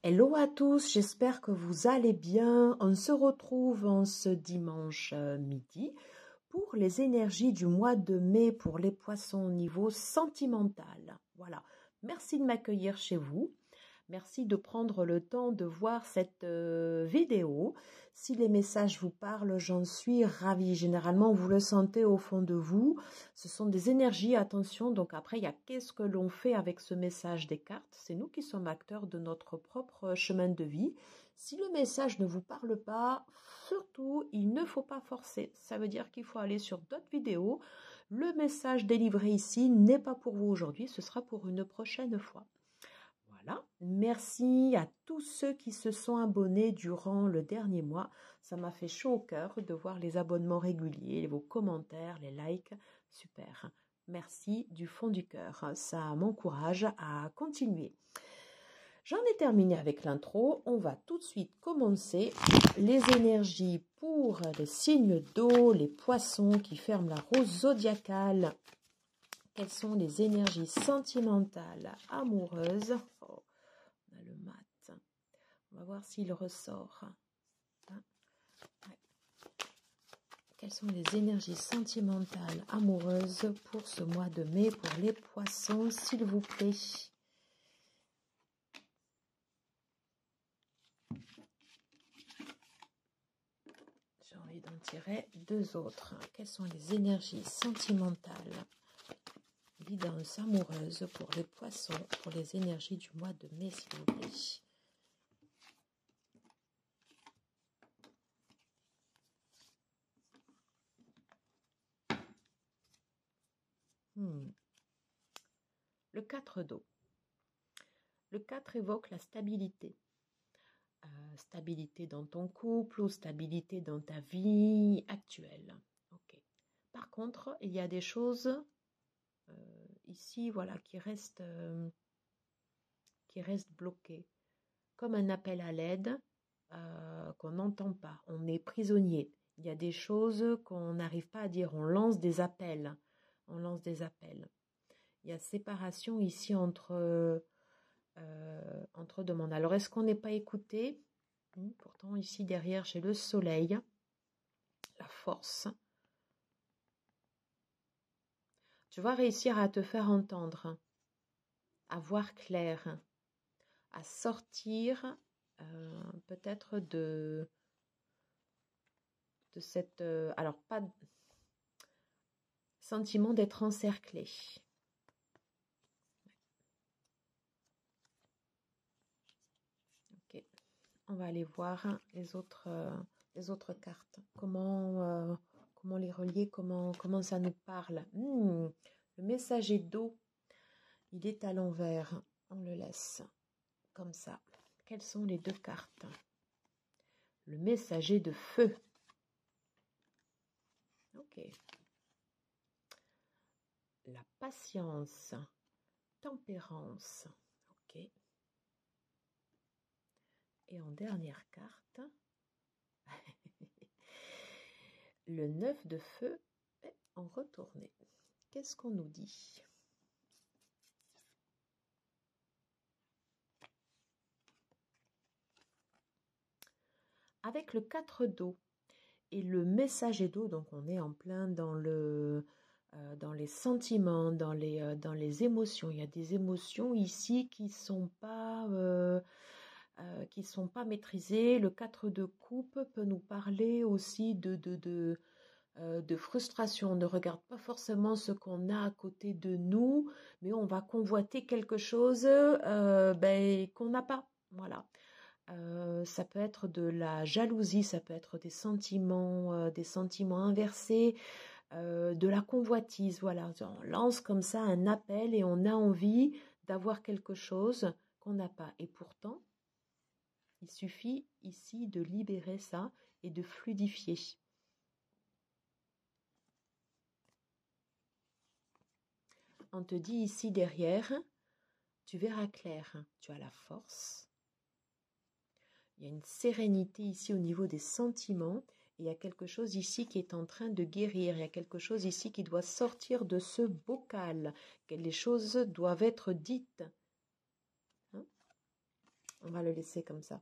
Hello à tous, j'espère que vous allez bien. On se retrouve en ce dimanche midi pour les énergies du mois de mai pour les poissons au niveau sentimental. Voilà, merci de m'accueillir chez vous. Merci de prendre le temps de voir cette vidéo. Si les messages vous parlent, j'en suis ravie. Généralement, vous le sentez au fond de vous. Ce sont des énergies, attention. Donc après, il y a qu'est-ce que l'on fait avec ce message des cartes. C'est nous qui sommes acteurs de notre propre chemin de vie. Si le message ne vous parle pas, surtout, il ne faut pas forcer. Ça veut dire qu'il faut aller sur d'autres vidéos. Le message délivré ici n'est pas pour vous aujourd'hui. Ce sera pour une prochaine fois. Voilà, merci à tous ceux qui se sont abonnés durant le dernier mois. Ça m'a fait chaud au cœur de voir les abonnements réguliers, vos commentaires, les likes. Super, merci du fond du cœur. Ça m'encourage à continuer. J'en ai terminé avec l'intro. On va tout de suite commencer les énergies pour les signes d'eau, les poissons qui ferment la roue zodiacale. Quelles sont les énergies sentimentales, amoureuses? Oh, on a le mat. On va voir s'il ressort. Ouais. Quelles sont les énergies sentimentales, amoureuses pour ce mois de mai pour les poissons, s'il vous plaît? J'ai envie d'en tirer deux autres. Quelles sont les énergies sentimentales, guidance amoureuse pour les poissons, pour les énergies du mois de mai, s'il vous plaît? Le 4 d'eau. Le 4 évoque la stabilité. Stabilité dans ton couple ou stabilité dans ta vie actuelle. Okay. Par contre, il y a des choses ici, voilà, qui restent bloquées. Comme un appel à l'aide qu'on n'entend pas. On est prisonnier. Il y a des choses qu'on n'arrive pas à dire. On lance des appels. On lance des appels. Il y a séparation ici entre demandes. Alors, est-ce qu'on n'est pas écouté? Pourtant, ici, derrière, j'ai le soleil, la force. Tu vas réussir à te faire entendre, à voir clair, à sortir peut-être de cette... alors, pas de sentiment d'être encerclé. Ok. On va aller voir les autres cartes. Comment les relier, comment ça nous parle. Le messager d'eau, il est à l'envers. On le laisse comme ça. Quelles sont les deux cartes? Le messager de feu. Ok. La patience. Tempérance. Ok. Et en dernière carte, le 9 de feu est en retourné. Qu'est-ce qu'on nous dit? Avec le 4 d'eau et le messager d'eau, donc on est en plein dans les sentiments, dans les émotions. Il y a des émotions ici qui sont pas maîtrisées. Le 4 de coupe peut nous parler aussi de frustration. On ne regarde pas forcément ce qu'on a à côté de nous, mais on va convoiter quelque chose qu'on n'a pas. Voilà. Ça peut être de la jalousie, ça peut être des sentiments inversés, de la convoitise. Voilà, on lance comme ça un appel et on a envie d'avoir quelque chose qu'on n'a pas. Et pourtant, il suffit ici de libérer ça et de fluidifier. On te dit ici derrière, tu verras clair, tu as la force. Il y a une sérénité ici au niveau des sentiments. Et il y a quelque chose ici qui est en train de guérir. Il y a quelque chose ici qui doit sortir de ce bocal. Que les choses doivent être dites. On va le laisser comme ça.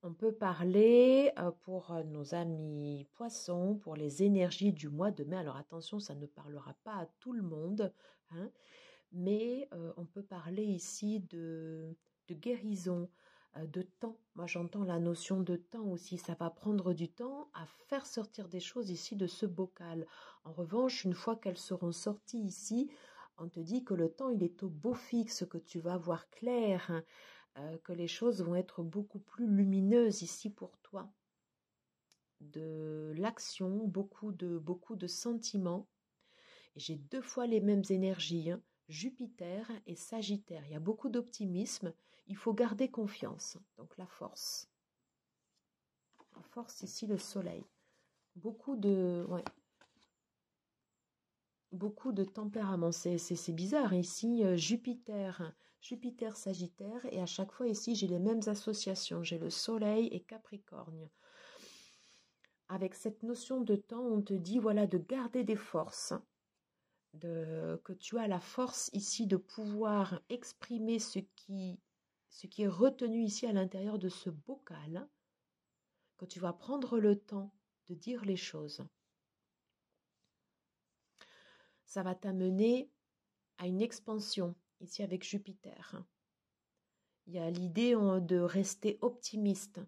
On peut parler pour nos amis poissons, pour les énergies du mois de mai. Alors attention, ça ne parlera pas à tout le monde, hein, mais on peut parler ici de guérison, de temps. Moi, j'entends la notion de temps aussi. Ça va prendre du temps à faire sortir des choses ici de ce bocal. En revanche, une fois qu'elles seront sorties ici, on te dit que le temps, il est au beau fixe, que tu vas voir clair, hein, que les choses vont être beaucoup plus lumineuses ici pour toi. De l'action, beaucoup de sentiments. Et j'ai 2 fois les mêmes énergies, hein, Jupiter et Sagittaire. Il y a beaucoup d'optimisme. Il faut garder confiance. Donc la force. La force ici, le soleil. Beaucoup de tempérament. C'est bizarre. Ici, Jupiter, Sagittaire. Et à chaque fois ici, j'ai les mêmes associations. J'ai le soleil et Capricorne. Avec cette notion de temps, on te dit voilà de garder des forces. Que tu as la force ici de pouvoir exprimer ce qui est retenu ici à l'intérieur de ce bocal, que tu vas prendre le temps de dire les choses. Ça va t'amener à une expansion, ici avec Jupiter. Il y a l'idée de rester optimiste.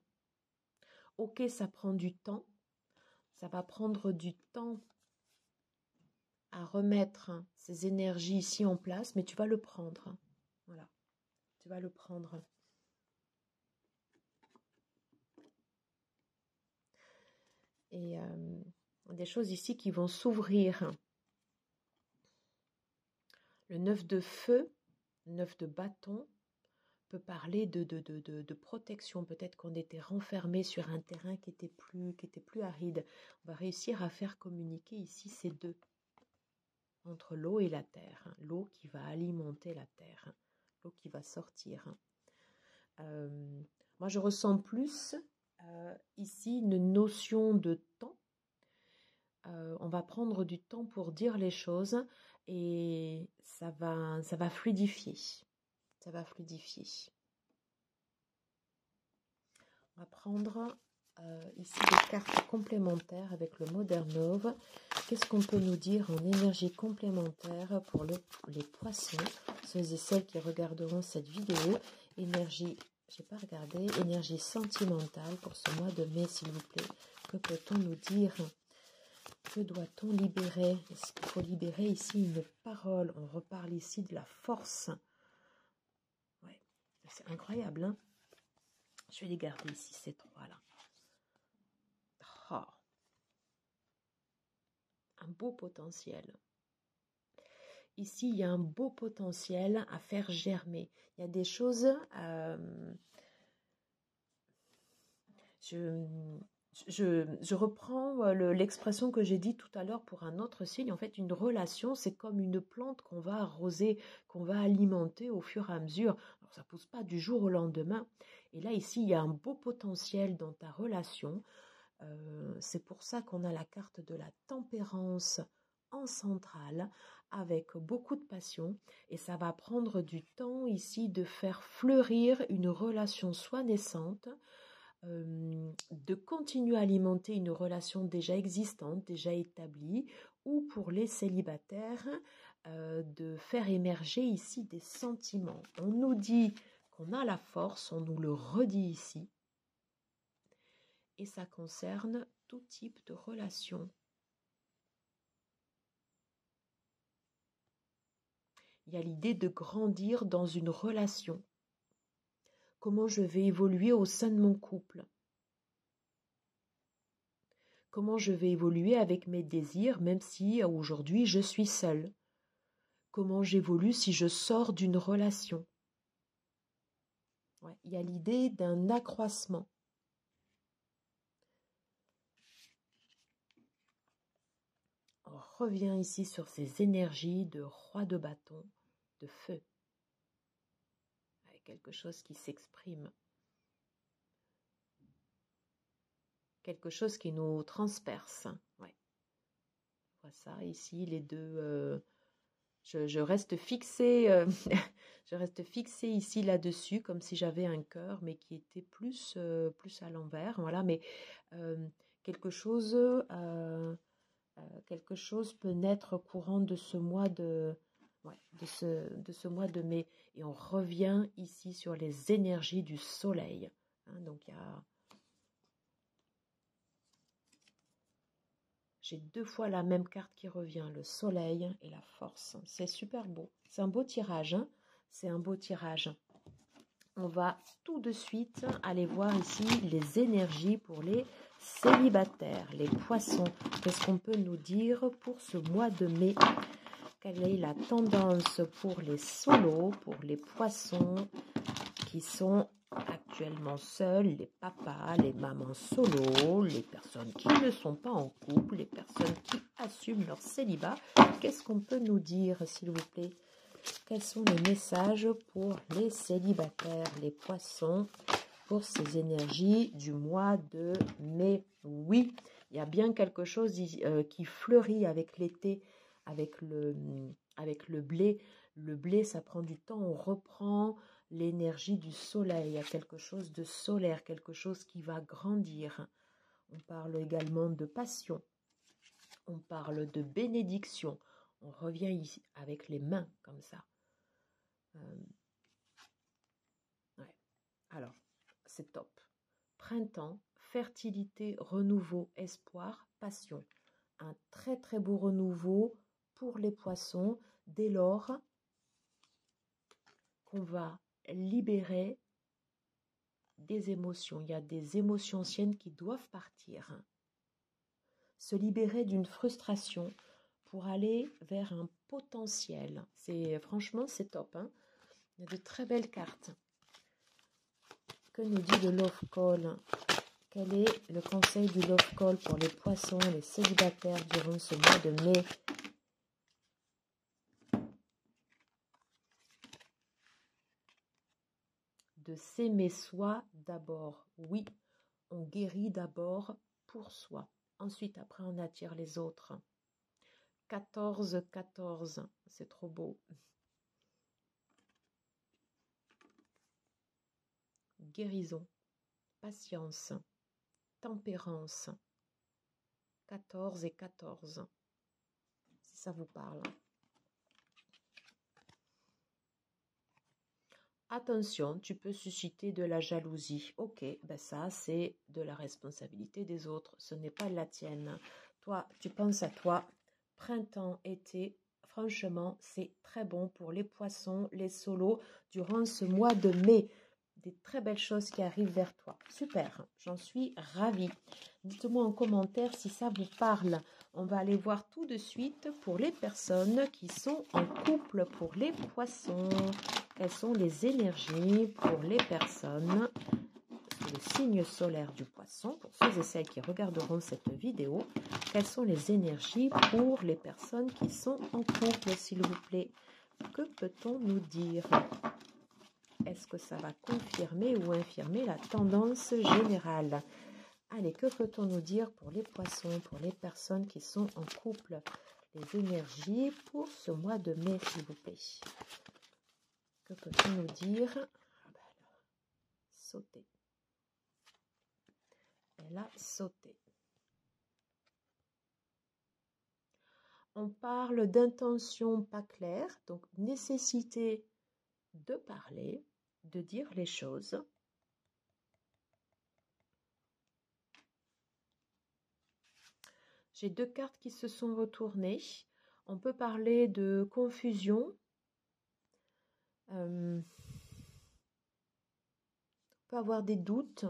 Ok, ça prend du temps, ça va prendre du temps à remettre ces énergies ici en place, mais tu vas le prendre. Voilà, tu vas le prendre. Et des choses ici qui vont s'ouvrir. Le 9 de feu, 9 de bâton, peut parler de protection. Peut-être qu'on était renfermé sur un terrain qui était plus aride. On va réussir à faire communiquer ici ces deux, entre l'eau et la terre. L'eau qui va alimenter la terre, l'eau qui va sortir. Moi, je ressens plus ici une notion de temps. On va prendre du temps pour dire les choses et ça va fluidifier. Ça va fluidifier. On va prendre ici des cartes complémentaires avec le Modern Love. Qu'est-ce qu'on peut nous dire en énergie complémentaire pour les poissons, ceux et celles qui regarderont cette vidéo? Énergie, j'ai pas regardé, énergie sentimentale pour ce mois de mai, s'il vous plaît. Que peut-on nous dire? Que doit-on libérer? Est-ce qu'il faut libérer ici une parole? On reparle ici de la force. Ouais, c'est incroyable, hein? Je vais les garder ici, ces trois-là. Oh. Un beau potentiel. Ici, il y a un beau potentiel à faire germer. Il y a des choses... Je reprends l'expression que j'ai dit tout à l'heure pour un autre signe. En fait, une relation, c'est comme une plante qu'on va arroser, qu'on va alimenter au fur et à mesure. Alors, ça ne pousse pas du jour au lendemain. Et là, ici, il y a un beau potentiel dans ta relation. C'est pour ça qu'on a la carte de la tempérance en centrale avec beaucoup de passion. Et ça va prendre du temps ici de faire fleurir une relation soit naissante, de continuer à alimenter une relation déjà existante, déjà établie, ou pour les célibataires, de faire émerger ici des sentiments. On nous dit qu'on a la force, on nous le redit ici, et ça concerne tout type de relation. Il y a l'idée de grandir dans une relation. Comment je vais évoluer au sein de mon couple? Comment je vais évoluer avec mes désirs, même si aujourd'hui je suis seule? Comment j'évolue si je sors d'une relation? Ouais, il y a l'idée d'un accroissement. On revient ici sur ces énergies de roi de bâton, de feu. Avec quelque chose qui s'exprime. Quelque chose qui nous transperce. Ouais. On voit ça ici, les deux... Je reste fixée, je reste fixée ici là-dessus, comme si j'avais un cœur, mais qui était plus à l'envers. Voilà, mais euh, quelque chose, euh, quelque chose peut naître courant de ce mois ouais, de ce mois de mai. Et on revient ici sur les énergies du soleil. Hein, donc j'ai 2 fois la même carte qui revient, le soleil et la force. C'est super beau. C'est un beau tirage. Hein. C'est un beau tirage. On va tout de suite aller voir ici les énergies pour les célibataires, les poissons. Qu'est-ce qu'on peut nous dire pour ce mois de mai? Quelle est la tendance pour les solos, pour les poissons qui sont actuellement seuls, les papas, les mamans solos, les personnes qui ne sont pas en couple, les personnes qui assument leur célibat? Qu'est-ce qu'on peut nous dire, s'il vous plaît? Quels sont les messages pour les célibataires, les poissons, pour ces énergies du mois de mai? Oui, il y a bien quelque chose qui fleurit avec l'été, avec le blé. Le blé, ça prend du temps, on reprend l'énergie du soleil. Il y a quelque chose de solaire, quelque chose qui va grandir. On parle également de passion. On parle de bénédiction. On revient ici avec les mains comme ça. Ouais. Alors, c'est top. Printemps, fertilité, renouveau, espoir, passion. Un très très beau renouveau pour les poissons dès lors qu'on va libérer des émotions. Il y a des émotions anciennes qui doivent partir. Se libérer d'une frustration pour aller vers un potentiel. Franchement, c'est top. Hein. Il y a de très belles cartes. Que nous dit le Love Call? Quel est le conseil du Love Call pour les poissons, les célibataires durant ce mois de mai? De s'aimer soi d'abord. Oui, on guérit d'abord pour soi. Ensuite, après, on attire les autres. 14-14, c'est trop beau. Guérison, patience, tempérance. 14 et 14, si ça vous parle. Attention, tu peux susciter de la jalousie. Ok, ben ça, c'est de la responsabilité des autres. Ce n'est pas la tienne. Toi, tu penses à toi. Printemps, été, franchement, c'est très bon pour les poissons, les solos, durant ce mois de mai. Des très belles choses qui arrivent vers toi. Super, j'en suis ravie. Dites-moi en commentaire si ça vous parle. On va aller voir tout de suite pour les personnes qui sont en couple, pour les poissons. Quelles sont les énergies pour les personnes sous le signe solaire du poisson? Pour ceux et celles qui regarderont cette vidéo, quelles sont les énergies pour les personnes qui sont en couple, s'il vous plaît? Que peut-on nous dire? Est-ce que ça va confirmer ou infirmer la tendance générale? Allez, que peut-on nous dire pour les poissons, pour les personnes qui sont en couple? Les énergies pour ce mois de mai, s'il vous plaît. Que peut-on nous dire? Sauter. Elle a sauté. On parle d'intention pas claire, donc nécessité de parler, de dire les choses. J'ai 2 cartes qui se sont retournées. On peut parler de confusion. On peut avoir des doutes.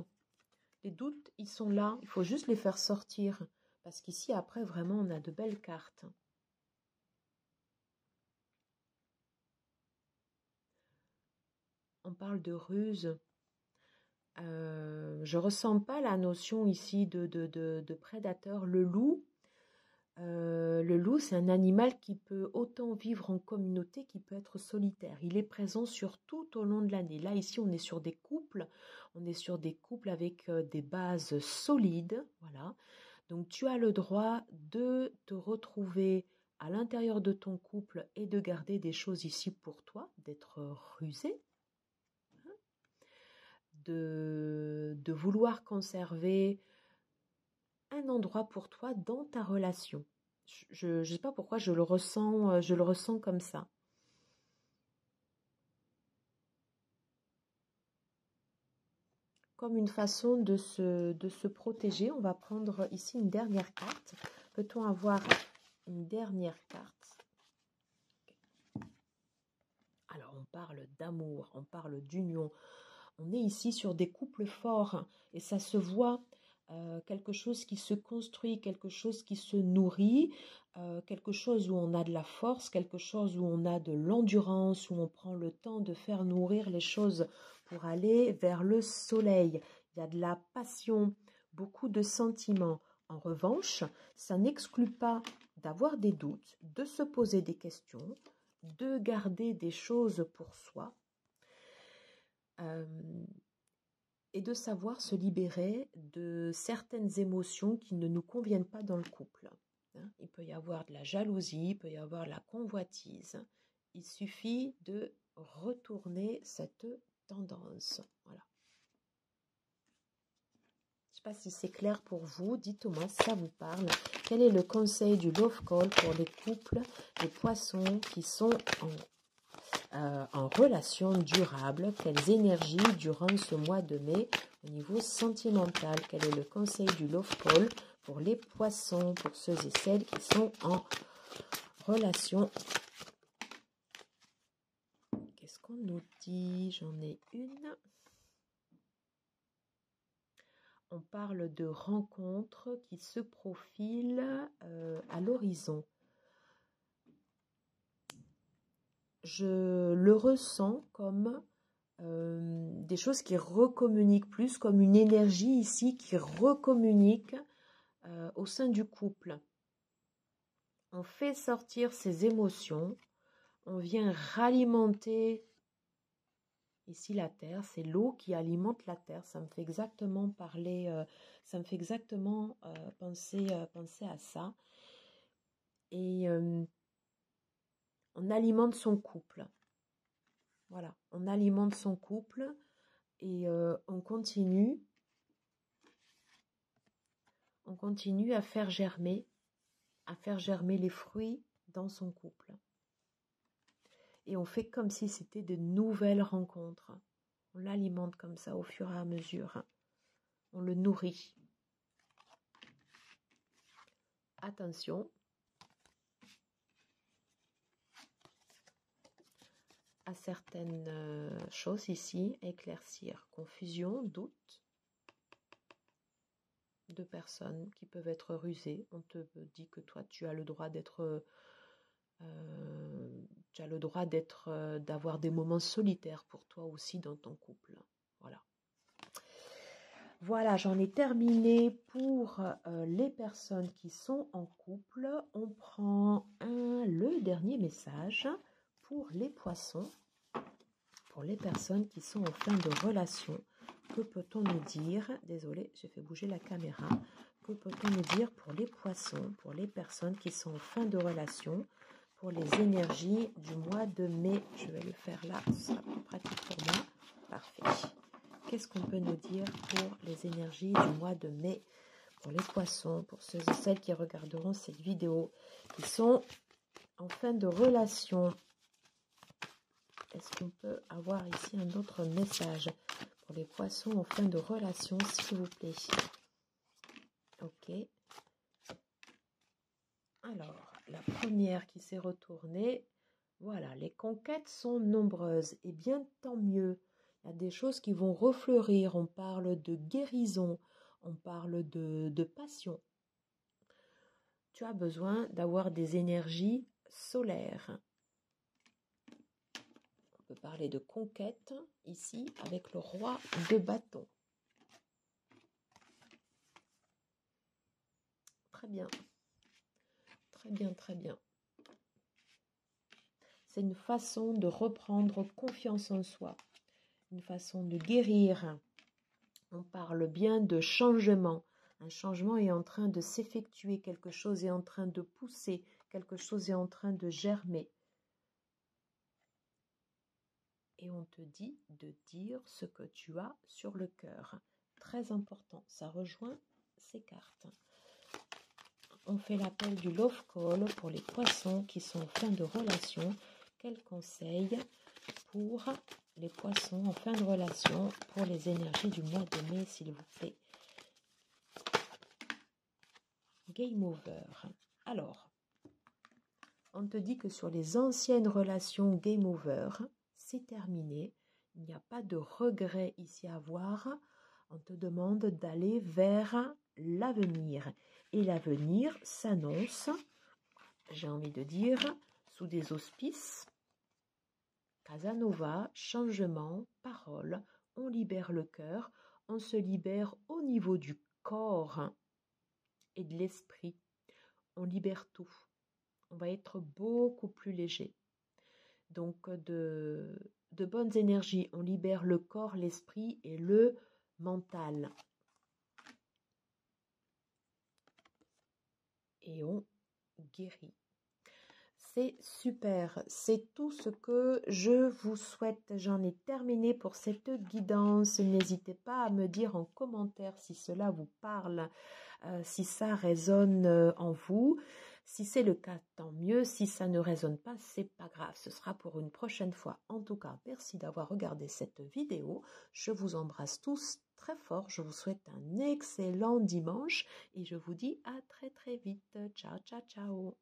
Les doutes, ils sont là. Il faut juste les faire sortir. Parce qu'ici, après, vraiment, on a de belles cartes. On parle de ruse. Je ne ressens pas la notion ici de prédateur. Le loup, c'est un animal qui peut autant vivre en communauté qu'il peut être solitaire. Il est présent sur tout au long de l'année. Là, ici, on est sur des couples. On est sur des couples avec des bases solides. Voilà. Donc, tu as le droit de te retrouver à l'intérieur de ton couple et de garder des choses ici pour toi, d'être rusé, de vouloir conserver un endroit pour toi dans ta relation. Je ne sais pas pourquoi je le ressens comme ça. Comme une façon de se protéger. On va prendre ici une dernière carte. Peut-on avoir une dernière carte? Alors, on parle d'amour, on parle d'union. On est ici sur des couples forts et ça se voit, quelque chose qui se construit, quelque chose qui se nourrit, quelque chose où on a de la force, quelque chose où on a de l'endurance, où on prend le temps de faire nourrir les choses pour aller vers le soleil. Il y a de la passion, beaucoup de sentiments. En revanche, ça n'exclut pas d'avoir des doutes, de se poser des questions, de garder des choses pour soi. Et de savoir se libérer de certaines émotions qui ne nous conviennent pas dans le couple. Il peut y avoir de la jalousie, il peut y avoir de la convoitise. Il suffit de retourner cette tendance. Voilà. Je ne sais pas si c'est clair pour vous. Dites-moi si ça vous parle. Quel est le conseil du Love Call pour les couples, les poissons qui sont en relation durable? Quelles énergies durant ce mois de mai au niveau sentimental? Quel est le conseil du Love Call pour les poissons, pour ceux et celles qui sont en relation? Qu'est-ce qu'on nous dit? J'en ai une. On parle de rencontres qui se profilent à l'horizon. Je le ressens comme des choses qui recommuniquent plus, comme une énergie ici qui recommunique au sein du couple. On fait sortir ses émotions, on vient ralimenter ici la terre, c'est l'eau qui alimente la terre. Ça me fait exactement penser à ça. Et on alimente son couple. Voilà, on alimente son couple et on continue à faire germer les fruits dans son couple. Et on fait comme si c'était de nouvelles rencontres. On l'alimente comme ça au fur et à mesure. On le nourrit. Attention à certaines choses ici. Éclaircir. Confusion, doute. De personnes qui peuvent être rusées. On te dit que toi, tu as le droit d'être... d'avoir des moments solitaires pour toi aussi dans ton couple. Voilà. Voilà, j'en ai terminé pour les personnes qui sont en couple. On prend le dernier message pour les poissons, pour les personnes qui sont en fin de relation. Que peut-on nous dire? Désolée, j'ai fait bouger la caméra. Que peut-on nous dire pour les poissons, pour les personnes qui sont en fin de relation, pour les énergies du mois de mai? Je vais le faire là, ce sera plus pratique pour moi. Parfait. Qu'est-ce qu'on peut nous dire pour les énergies du mois de mai, pour les poissons, pour ceux et celles qui regarderont cette vidéo, qui sont en fin de relation? Est-ce qu'on peut avoir ici un autre message pour les poissons en fin de relation, s'il vous plaît? Ok. Alors, la première qui s'est retournée, voilà, les conquêtes sont nombreuses, et bien tant mieux. Il y a des choses qui vont refleurir, on parle de guérison, on parle de passion. Tu as besoin d'avoir des énergies solaires. On peut parler de conquête ici avec le roi de bâton. Très bien. Très bien, très bien. C'est une façon de reprendre confiance en soi, une façon de guérir. On parle bien de changement. Un changement est en train de s'effectuer, quelque chose est en train de pousser, quelque chose est en train de germer. Et on te dit de dire ce que tu as sur le cœur. Très important, ça rejoint ces cartes. On fait l'appel du Love Call pour les poissons qui sont en fin de relation. Quel conseil pour les poissons en fin de relation pour les énergies du mois de mai, s'il vous plaît? Game over. Alors, on te dit que sur les anciennes relations game over, c'est terminé. Il n'y a pas de regret ici à avoir. On te demande d'aller vers l'avenir. Et l'avenir s'annonce, j'ai envie de dire, sous des auspices. Casanova, changement, parole, on libère le cœur, on se libère au niveau du corps et de l'esprit. On libère tout. On va être beaucoup plus léger. Donc, de bonnes énergies, on libère le corps, l'esprit et le mental. Et on guérit. C'est super, c'est tout ce que je vous souhaite. J'en ai terminé pour cette guidance. N'hésitez pas à me dire en commentaire si cela vous parle, si ça résonne en vous. Si c'est le cas, tant mieux. Si ça ne résonne pas, c'est pas grave. Ce sera pour une prochaine fois. En tout cas, merci d'avoir regardé cette vidéo. Je vous embrasse tous très fort. Je vous souhaite un excellent dimanche et je vous dis à très très vite. Ciao, ciao, ciao.